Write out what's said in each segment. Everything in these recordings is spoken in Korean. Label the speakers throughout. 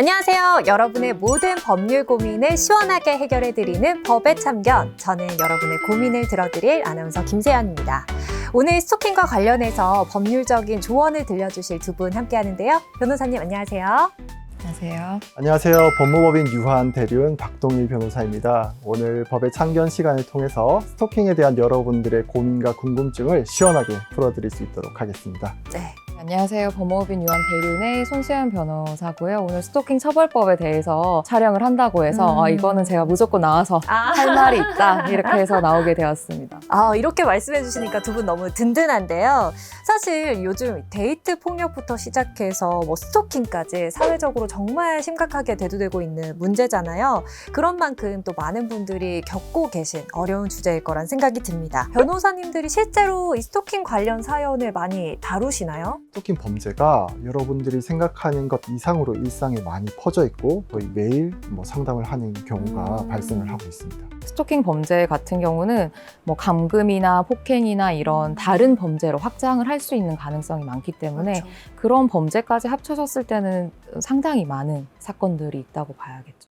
Speaker 1: 안녕하세요. 여러분의 모든 법률 고민을 시원하게 해결해드리는 법의 참견. 저는 여러분의 고민을 들어드릴 아나운서 김세연입니다. 오늘 스토킹과 관련해서 법률적인 조언을 들려주실 두 분 함께 하는데요. 변호사님 안녕하세요.
Speaker 2: 안녕하세요.
Speaker 3: 안녕하세요. 법무법인 유한 대리운 박동일 변호사입니다. 오늘 법의 참견 시간을 통해서 스토킹에 대한 여러분들의 고민과 궁금증을 시원하게 풀어드릴 수 있도록 하겠습니다.
Speaker 1: 네.
Speaker 2: 안녕하세요. 법무법인 유한 대리운의 손수연 변호사고요. 오늘 스토킹 처벌법에 대해서 촬영을 한다고 해서 이거는 제가 무조건 나와서 할 말이 있다 이렇게 해서 나오게 되었습니다.
Speaker 1: 이렇게 말씀해 주시니까 두 분 너무 든든한데요. 사실 요즘 데이트 폭력부터 시작해서 스토킹까지 사회적으로 정말 심각하게 대두되고 있는 문제잖아요. 그런 만큼 또 많은 분들이 겪고 계신 어려운 주제일 거란 생각이 듭니다. 변호사님들이 실제로 이 스토킹 관련 사연을 많이 다루시나요?
Speaker 3: 스토킹 범죄가 여러분들이 생각하는 것 이상으로 일상에 많이 퍼져 있고 거의 매일 상담을 하는 경우가 발생을 하고 있습니다.
Speaker 2: 스토킹 범죄 같은 경우는 감금이나 폭행이나 이런 다른 범죄로 확장을 할 수 있는 가능성이 많기 때문에
Speaker 1: 그렇죠.
Speaker 2: 그런 범죄까지 합쳐졌을 때는 상당히 많은 사건들이 있다고 봐야겠죠.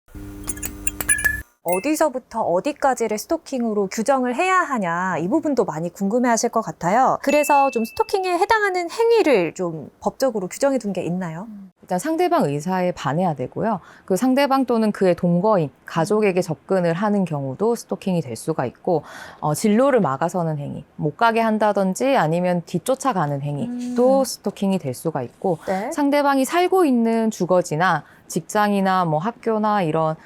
Speaker 1: 어디서부터 어디까지를 스토킹으로 규정을 해야 하냐 이 부분도 많이 궁금해하실 것 같아요. 그래서 좀 스토킹에 해당하는 행위를 좀 법적으로 규정해 둔 게 있나요?
Speaker 2: 일단 상대방 의사에 반해야 되고요. 그 상대방 또는 그의 동거인, 가족에게 접근을 하는 경우도 스토킹이 될 수가 있고 진로를 막아서는 행위, 못 가게 한다든지 아니면 뒤쫓아가는 행위도 스토킹이 될 수가 있고
Speaker 1: 네.
Speaker 2: 상대방이 살고 있는 주거지나 직장이나 학교나 이런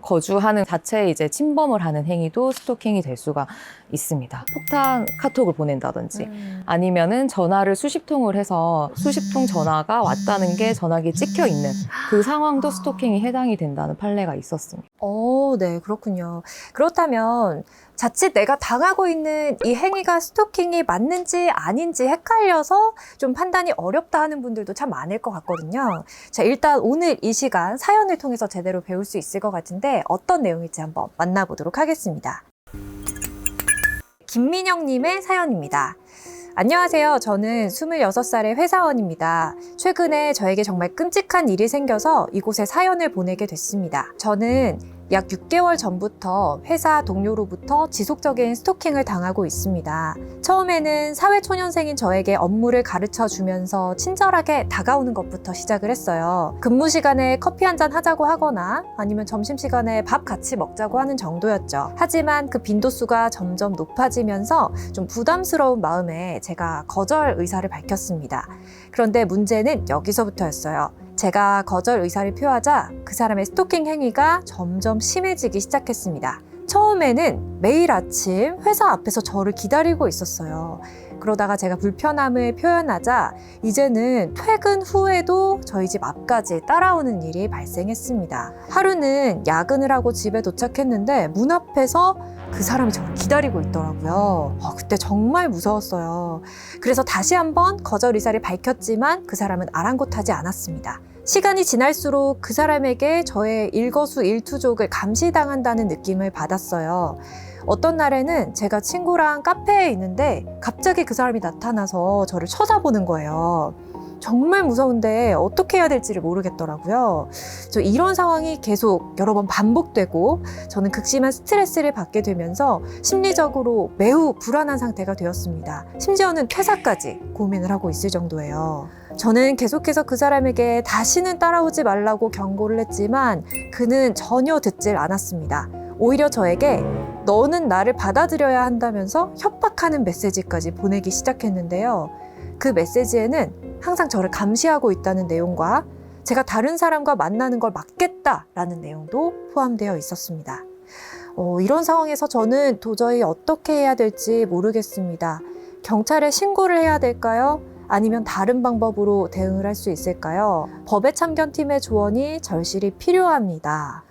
Speaker 2: 거주하는 자체에 이제 침범을 하는 행위도 스토킹이 될 수가 있습니다. 폭탄 카톡을 보낸다든지 아니면은 전화를 수십 통을 해서 수십 통 전화가 왔다는 게 전화기에 찍혀 있는 그 상황도 스토킹이 해당이 된다는 판례가 있었습니다.
Speaker 1: 네, 그렇군요. 그렇다면 자칫 내가 당하고 있는 이 행위가 스토킹이 맞는지 아닌지 헷갈려서 좀 판단이 어렵다 하는 분들도 참 많을 것 같거든요. 자, 일단 오늘 이 시간 사연을 통해서 제대로 배울 수 있을 것 같은데 어떤 내용일지 한번 만나보도록 하겠습니다. 김민영님의 사연입니다. 안녕하세요. 저는 26살의 회사원입니다. 최근에 저에게 정말 끔찍한 일이 생겨서 이곳에 사연을 보내게 됐습니다. 저는 약 6개월 전부터 회사 동료로부터 지속적인 스토킹을 당하고 있습니다. 처음에는 사회초년생인 저에게 업무를 가르쳐 주면서 친절하게 다가오는 것부터 시작을 했어요. 근무 시간에 커피 한잔 하자고 하거나 아니면 점심시간에 밥 같이 먹자고 하는 정도였죠. 하지만 그 빈도수가 점점 높아지면서 좀 부담스러운 마음에 제가 거절 의사를 밝혔습니다. 그런데 문제는 여기서부터였어요. 제가 거절 의사를 표하자 그 사람의 스토킹 행위가 점점 심해지기 시작했습니다. 처음에는 매일 아침 회사 앞에서 저를 기다리고 있었어요. 그러다가 제가 불편함을 표현하자 이제는 퇴근 후에도 저희 집 앞까지 따라오는 일이 발생했습니다. 하루는 야근을 하고 집에 도착했는데 문 앞에서 그 사람이 저를 기다리고 있더라고요. 그때 정말 무서웠어요. 그래서 다시 한번 거절 의사를 밝혔지만 그 사람은 아랑곳하지 않았습니다. 시간이 지날수록 그 사람에게 저의 일거수일투족을 감시당한다는 느낌을 받았어요. 어떤 날에는 제가 친구랑 카페에 있는데 갑자기 그 사람이 나타나서 저를 쳐다보는 거예요. 정말 무서운데 어떻게 해야 될지를 모르겠더라고요. 이런 상황이 계속 여러 번 반복되고 저는 극심한 스트레스를 받게 되면서 심리적으로 매우 불안한 상태가 되었습니다. 심지어는 퇴사까지 고민을 하고 있을 정도예요. 저는 계속해서 그 사람에게 다시는 따라오지 말라고 경고를 했지만 그는 전혀 듣질 않았습니다. 오히려 저에게 너는 나를 받아들여야 한다면서 협박하는 메시지까지 보내기 시작했는데요. 그 메시지에는 항상 저를 감시하고 있다는 내용과 제가 다른 사람과 만나는 걸 막겠다라는 내용도 포함되어 있었습니다. 이런 상황에서 저는 도저히 어떻게 해야 될지 모르겠습니다. 경찰에 신고를 해야 될까요? 아니면 다른 방법으로 대응을 할 수 있을까요? 법의 참견팀의 조언이 절실히 필요합니다.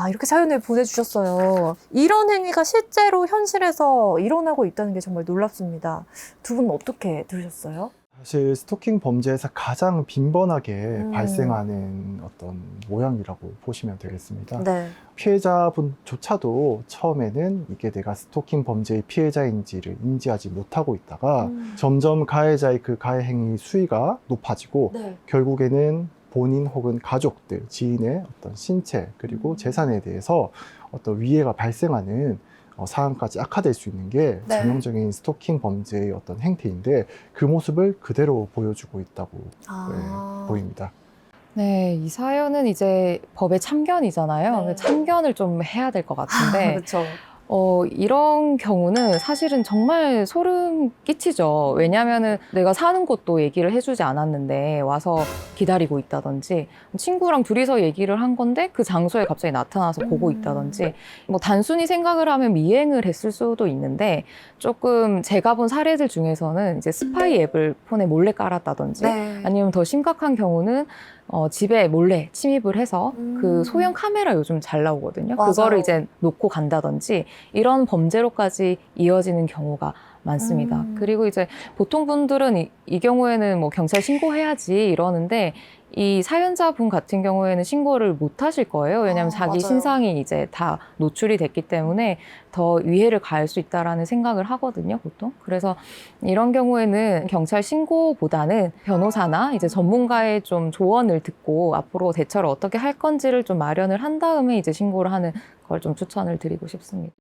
Speaker 1: 이렇게 사연을 보내주셨어요. 이런 행위가 실제로 현실에서 일어나고 있다는 게 정말 놀랍습니다. 두 분은 어떻게 들으셨어요?
Speaker 3: 사실 스토킹 범죄에서 가장 빈번하게 발생하는 어떤 모양이라고 보시면 되겠습니다.
Speaker 1: 네.
Speaker 3: 피해자분조차도 처음에는 이게 내가 스토킹 범죄의 피해자인지를 인지하지 못하고 있다가 점점 가해자의 그 가해 행위 수위가 높아지고
Speaker 1: 네.
Speaker 3: 결국에는 본인 혹은 가족들, 지인의 어떤 신체 그리고 재산에 대해서 어떤 위해가 발생하는 상황까지 악화될 수 있는 게
Speaker 1: 네.
Speaker 3: 전형적인 스토킹 범죄의 어떤 행태인데 그 모습을 그대로 보여주고 있다고 보입니다.
Speaker 2: 네, 이 사연은 이제 법의 참견이잖아요.
Speaker 1: 네.
Speaker 2: 참견을 좀 해야 될 것 같은데
Speaker 1: 그렇죠.
Speaker 2: 이런 경우는 사실은 정말 소름 끼치죠. 왜냐하면은 내가 사는 곳도 얘기를 해주지 않았는데 와서 기다리고 있다든지, 친구랑 둘이서 얘기를 한 건데 그 장소에 갑자기 나타나서 보고 있다든지, 뭐 단순히 생각을 하면 미행을 했을 수도 있는데, 조금 제가 본 사례들 중에서는 이제 스파이 앱을 폰에 몰래 깔았다든지,
Speaker 1: 네.
Speaker 2: 아니면 더 심각한 경우는 집에 몰래 침입을 해서 그 소형 카메라 요즘 잘 나오거든요.
Speaker 1: 맞아요.
Speaker 2: 그거를 이제 놓고 간다든지 이런 범죄로까지 이어지는 경우가 많습니다. 그리고 이제 보통 분들은 이 경우에는 뭐 경찰 신고해야지 이러는데, 이 사연자분 같은 경우에는 신고를 못 하실 거예요. 왜냐하면 자기
Speaker 1: 맞아요.
Speaker 2: 신상이 이제 다 노출이 됐기 때문에 더 위해를 가할 수 있다라는 생각을 하거든요, 보통. 그래서 이런 경우에는 경찰 신고보다는 변호사나 이제 전문가의 좀 조언을 듣고 앞으로 대처를 어떻게 할 건지를 좀 마련을 한 다음에 이제 신고를 하는 걸 좀 추천을 드리고 싶습니다.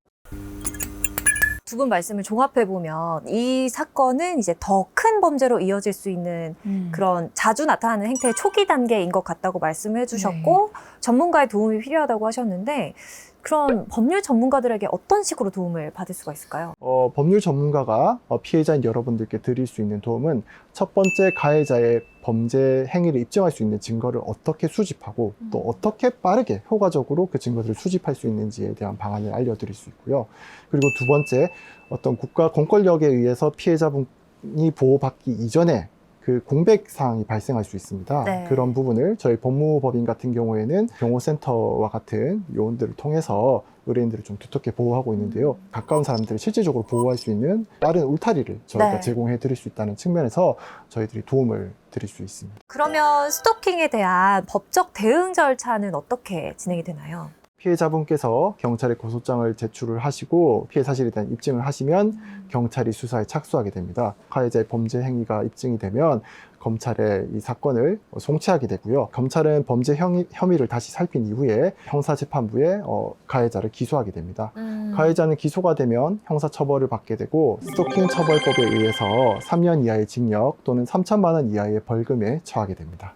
Speaker 1: 두 분 말씀을 종합해 보면 이 사건은 이제 더 큰 범죄로 이어질 수 있는 그런 자주 나타나는 행태의 초기 단계인 것 같다고 말씀을 해주셨고, 전문가의 도움이 필요하다고 하셨는데, 그런 법률 전문가들에게 어떤 식으로 도움을 받을 수가 있을까요?
Speaker 3: 법률 전문가가 피해자인 여러분들께 드릴 수 있는 도움은 첫 번째, 가해자의 범죄 행위를 입증할 수 있는 증거를 어떻게 수집하고 또 어떻게 빠르게 효과적으로 그 증거들을 수집할 수 있는지에 대한 방안을 알려드릴 수 있고요. 그리고 두 번째, 어떤 국가 공권력에 의해서 피해자분이 보호받기 이전에 그 공백 사항이 발생할 수 있습니다.
Speaker 1: 네.
Speaker 3: 그런 부분을 저희 법무법인 같은 경우에는 경호센터와 같은 요원들을 통해서 의뢰인들을 좀 두텁게 보호하고 있는데요. 가까운 사람들을 실질적으로 보호할 수 있는 빠른 울타리를 저희가
Speaker 1: 네.
Speaker 3: 제공해 드릴 수 있다는 측면에서 저희들이 도움을 드릴 수 있습니다.
Speaker 1: 그러면 스토킹에 대한 법적 대응 절차는 어떻게 진행이 되나요?
Speaker 3: 피해자분께서 경찰에 고소장을 제출을 하시고 피해 사실에 대한 입증을 하시면 경찰이 수사에 착수하게 됩니다. 가해자의 범죄 행위가 입증이 되면 검찰에 이 사건을 송치하게 되고요. 검찰은 범죄 혐의를 다시 살핀 이후에 형사재판부에 가해자를 기소하게 됩니다. 가해자는 기소가 되면 형사처벌을 받게 되고 스토킹 처벌법에 의해서 3년 이하의 징역 또는 3천만 원 이하의 벌금에 처하게 됩니다.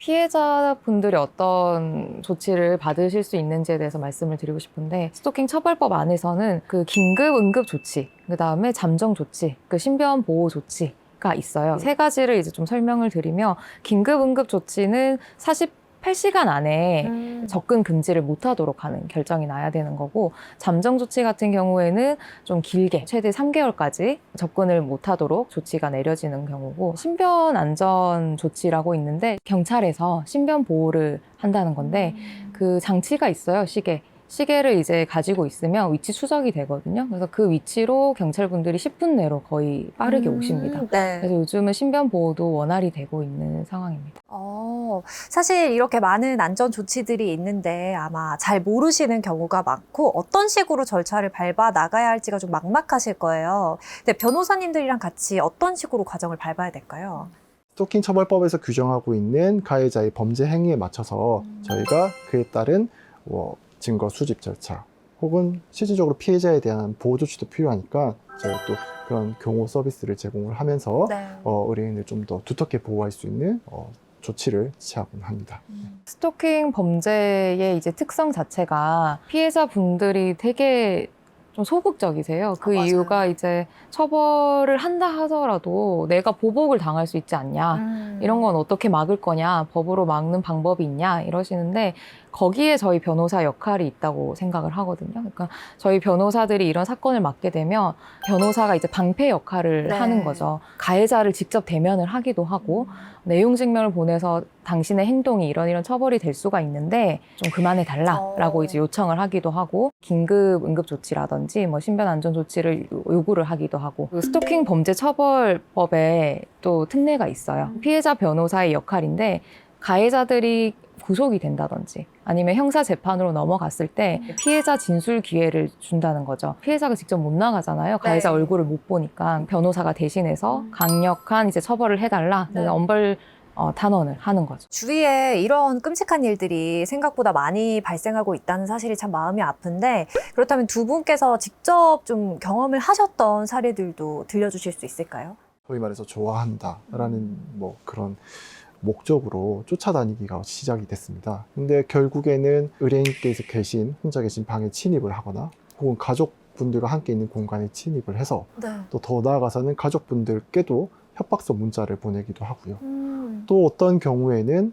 Speaker 2: 피해자분들이 어떤 조치를 받으실 수 있는지에 대해서 말씀을 드리고 싶은데, 스토킹 처벌법 안에서는 그 긴급 응급 조치, 그 다음에 잠정 조치, 그 신변 보호 조치가 있어요. 세 가지를 이제 좀 설명을 드리면, 긴급 응급 조치는 48시간 안에 접근 금지를 못하도록 하는 결정이 나야 되는 거고, 잠정 조치 같은 경우에는 좀 길게 최대 3개월까지 접근을 못하도록 조치가 내려지는 경우고, 신변 안전 조치라고 있는데 경찰에서 신변 보호를 한다는 건데, 그 장치가 있어요. 시계를 이제 가지고 있으면 위치 추적이 되거든요. 그래서 그 위치로 경찰분들이 10분 내로 거의 빠르게 오십니다.
Speaker 1: 네.
Speaker 2: 그래서 요즘은 신변 보호도 원활히 되고 있는 상황입니다.
Speaker 1: 사실 이렇게 많은 안전 조치들이 있는데 아마 잘 모르시는 경우가 많고 어떤 식으로 절차를 밟아 나가야 할지가 좀 막막하실 거예요. 근데 변호사님들이랑 같이 어떤 식으로 과정을 밟아야 될까요?
Speaker 3: 스토킹 처벌법에서 규정하고 있는 가해자의 범죄 행위에 맞춰서 저희가 그에 따른 증거 수집 절차 혹은 실질적으로 피해자에 대한 보호 조치도 필요하니까 저희 또 그런 경호 서비스를 제공을 하면서 의뢰인을 좀 더 두텁게 보호할 수 있는 조치를 취하곤 합니다.
Speaker 2: 스토킹 범죄의 이제 특성 자체가 피해자분들이 되게 좀 소극적이세요. 그
Speaker 1: 맞아요.
Speaker 2: 이유가 이제 처벌을 한다 하더라도 내가 보복을 당할 수 있지 않냐, 이런 건 어떻게 막을 거냐, 법으로 막는 방법이 있냐 이러시는데, 거기에 저희 변호사 역할이 있다고 생각을 하거든요. 그러니까 저희 변호사들이 이런 사건을 맡게 되면 변호사가 이제 방패 역할을 하는 거죠. 가해자를 직접 대면을 하기도 하고, 내용 증명을 보내서 당신의 행동이 이런 처벌이 될 수가 있는데 좀 그만해 달라라고 이제 요청을 하기도 하고, 긴급 응급 조치라든지 뭐 신변 안전 조치를 요구를 하기도 하고, 그 스토킹 범죄 처벌법에 또 특례가 있어요. 피해자 변호사의 역할인데, 가해자들이 구속이 된다든지 아니면 형사 재판으로 넘어갔을 때 피해자 진술 기회를 준다는 거죠. 피해자가 직접 못 나가잖아요. 가해자 얼굴을 못 보니까 변호사가 대신해서 강력한 이제 처벌을 해달라. 엄벌 단언을 하는 거죠.
Speaker 1: 주위에 이런 끔찍한 일들이 생각보다 많이 발생하고 있다는 사실이 참 마음이 아픈데, 그렇다면 두 분께서 직접 좀 경험을 하셨던 사례들도 들려주실 수 있을까요?
Speaker 3: 소위 말해서 좋아한다라는 뭐 그런 목적으로 쫓아다니기가 시작이 됐습니다. 근데 결국에는 의뢰인께서 혼자 계신 방에 침입을 하거나 혹은 가족분들과 함께 있는 공간에 침입을 해서
Speaker 1: 네.
Speaker 3: 또 더 나아가서는 가족분들께도 협박성 문자를 보내기도 하고요. 또 어떤 경우에는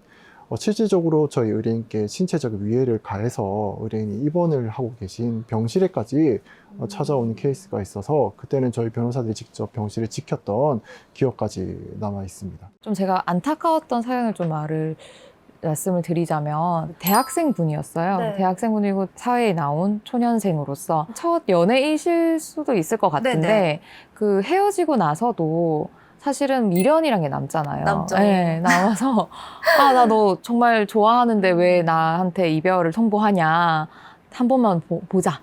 Speaker 3: 실질적으로 저희 의뢰인께 신체적 위해를 가해서 의뢰인이 입원을 하고 계신 병실에까지 찾아오는 케이스가 있어서 그때는 저희 변호사들이 직접 병실을 지켰던 기억까지 남아 있습니다.
Speaker 2: 좀 제가 안타까웠던 사연을 좀 말씀을 드리자면 대학생 분이었어요.
Speaker 1: 네.
Speaker 2: 대학생 분이고 사회에 나온 초년생으로서 첫 연애이실 수도 있을 것 같은데
Speaker 1: 네네.
Speaker 2: 그 헤어지고 나서도 사실은 미련이란 게 남잖아요.
Speaker 1: 남죠.
Speaker 2: 네, 남아서 나 너 정말 좋아하는데 왜 나한테 이별을 통보하냐. 한 번만 보자.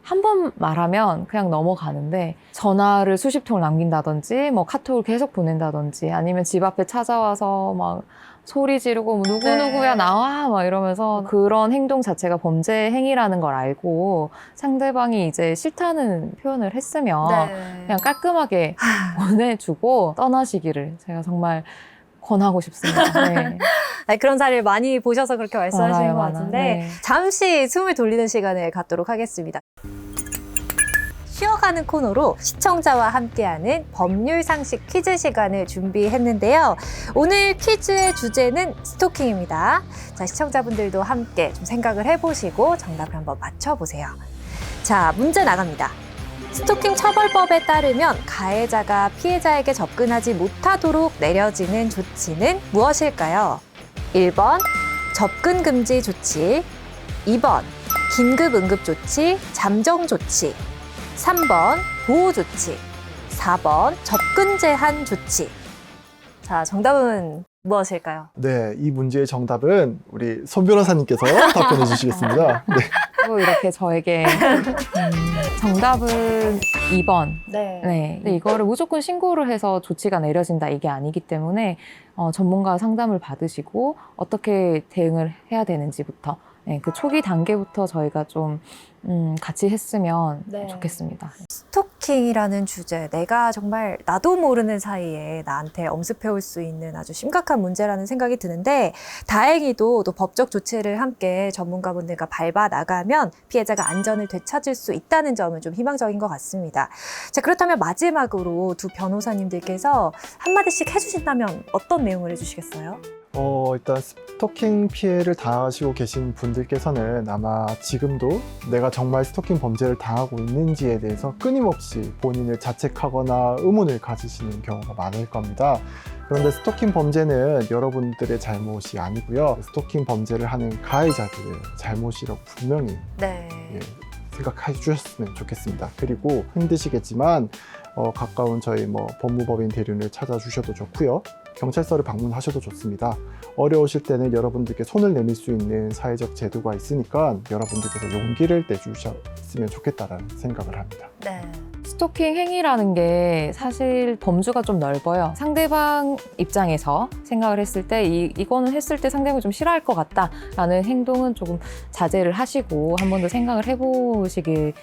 Speaker 2: 한 번 말하면 그냥 넘어가는데 전화를 수십 통을 남긴다든지 뭐 카톡을 계속 보낸다든지 아니면 집 앞에 찾아와서 막 소리 지르고 뭐 누구누구야
Speaker 1: 네.
Speaker 2: 나와 막 이러면서 그런 행동 자체가 범죄 행위라는 걸 알고 상대방이 이제 싫다는 표현을 했으면 그냥 깔끔하게 보내주고 떠나시기를 제가 정말 권하고 싶습니다. 네.
Speaker 1: 아니, 그런 사례를 많이 보셔서 그렇게 말씀하시는 것
Speaker 2: 많아요.
Speaker 1: 같은데
Speaker 2: 네.
Speaker 1: 잠시 숨을 돌리는 시간을 갖도록 하겠습니다. 쉬어가는 코너로 시청자와 함께하는 법률 상식 퀴즈 시간을 준비했는데요. 오늘 퀴즈의 주제는 스토킹입니다. 자, 시청자분들도 함께 좀 생각을 해보시고 정답을 한번 맞춰보세요. 자, 문제 나갑니다. 스토킹 처벌법에 따르면 가해자가 피해자에게 접근하지 못하도록 내려지는 조치는 무엇일까요? 1번 접근 금지 조치, 2번 긴급 응급 조치, 잠정 조치, 3번 보호 조치, 4번 접근 제한 조치. 자, 정답은 무엇일까요?
Speaker 3: 네, 이 문제의 정답은 우리 손 변호사님께서 답변해 주시겠습니다. 네.
Speaker 2: 또 이렇게 저에게 정답은 2번.
Speaker 1: 네.
Speaker 2: 네. 근데 이거를 무조건 신고를 해서 조치가 내려진다 이게 아니기 때문에 전문가 상담을 받으시고 어떻게 대응을 해야 되는지부터 네, 그 초기 단계부터 저희가 좀 같이 했으면
Speaker 1: 네.
Speaker 2: 좋겠습니다.
Speaker 1: 스토킹이라는 주제, 내가 정말 나도 모르는 사이에 나한테 엄습해올 수 있는 아주 심각한 문제라는 생각이 드는데, 다행히도 또 법적 조치를 함께 전문가분들과 밟아 나가면 피해자가 안전을 되찾을 수 있다는 점은 좀 희망적인 것 같습니다. 자, 그렇다면 마지막으로 두 변호사님들께서 한마디씩 해주신다면 어떤 내용을 해주시겠어요?
Speaker 3: 일단 스토킹 피해를 당하시고 계신 분들께서는 아마 지금도 내가 정말 스토킹 범죄를 당하고 있는지에 대해서 끊임없이 본인을 자책하거나 의문을 가지시는 경우가 많을 겁니다. 그런데 스토킹 범죄는 여러분들의 잘못이 아니고요. 스토킹 범죄를 하는 가해자들의 잘못이라고 분명히
Speaker 1: 네.
Speaker 3: 생각해 주셨으면 좋겠습니다. 그리고 힘드시겠지만 가까운 저희 법무법인 대리인을 찾아주셔도 좋고요. 경찰서를 방문하셔도 좋습니다. 어려우실 때는 여러분들께 손을 내밀 수 있는 사회적 제도가 있으니까 여러분들께서 용기를 내주셨으면 좋겠다라는 생각을 합니다.
Speaker 1: 네.
Speaker 2: 스토킹 행위라는 게 사실 범주가 좀 넓어요. 상대방 입장에서 생각을 했을 때 이거는 했을 때 상대방이 좀 싫어할 것 같다라는 행동은 조금 자제를 하시고 한 번 더 생각을 해보시기를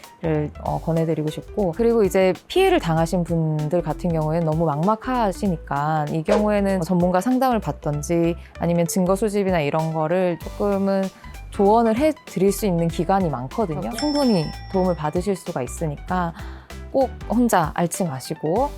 Speaker 2: 권해드리고 싶고, 그리고 이제 피해를 당하신 분들 같은 경우에는 너무 막막하시니까 이 경우에는 전문가 상담을 받던지 아니면 증거 수집이나 이런 거를 조금은 조언을 해드릴 수 있는 기관이 많거든요. 충분히 도움을 받으실 수가 있으니까 꼭 혼자 앓지 마시고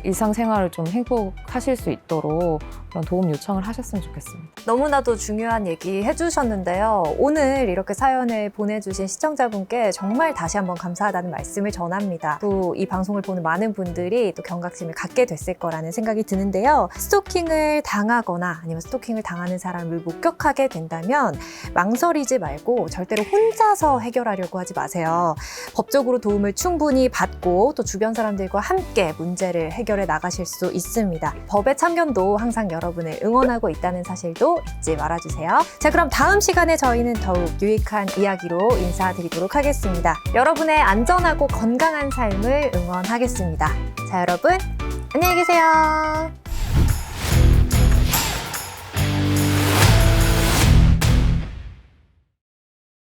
Speaker 2: 일상생활을 좀 행복하실 수 있도록 그런 도움 요청을 하셨으면 좋겠습니다.
Speaker 1: 너무나도 중요한 얘기 해주셨는데요. 오늘 이렇게 사연을 보내주신 시청자분께 정말 다시 한번 감사하다는 말씀을 전합니다. 또 이 방송을 보는 많은 분들이 또 경각심을 갖게 됐을 거라는 생각이 드는데요. 스토킹을 당하거나 아니면 스토킹을 당하는 사람을 목격하게 된다면 망설이지 말고 절대로 혼자서 해결하려고 하지 마세요. 법적으로 도움을 충분히 받고 또 주변 사람들과 함께 문제를 해결해 나가실 수 있습니다. 법의 참견도 항상 여러분을 응원하고 있다는 사실도 잊지 말아주세요. 자, 그럼 다음 시간에 저희는 더욱 유익한 이야기로 인사드리도록 하겠습니다. 여러분의 안전하고 건강한 삶을 응원하겠습니다. 자, 여러분 안녕히 계세요.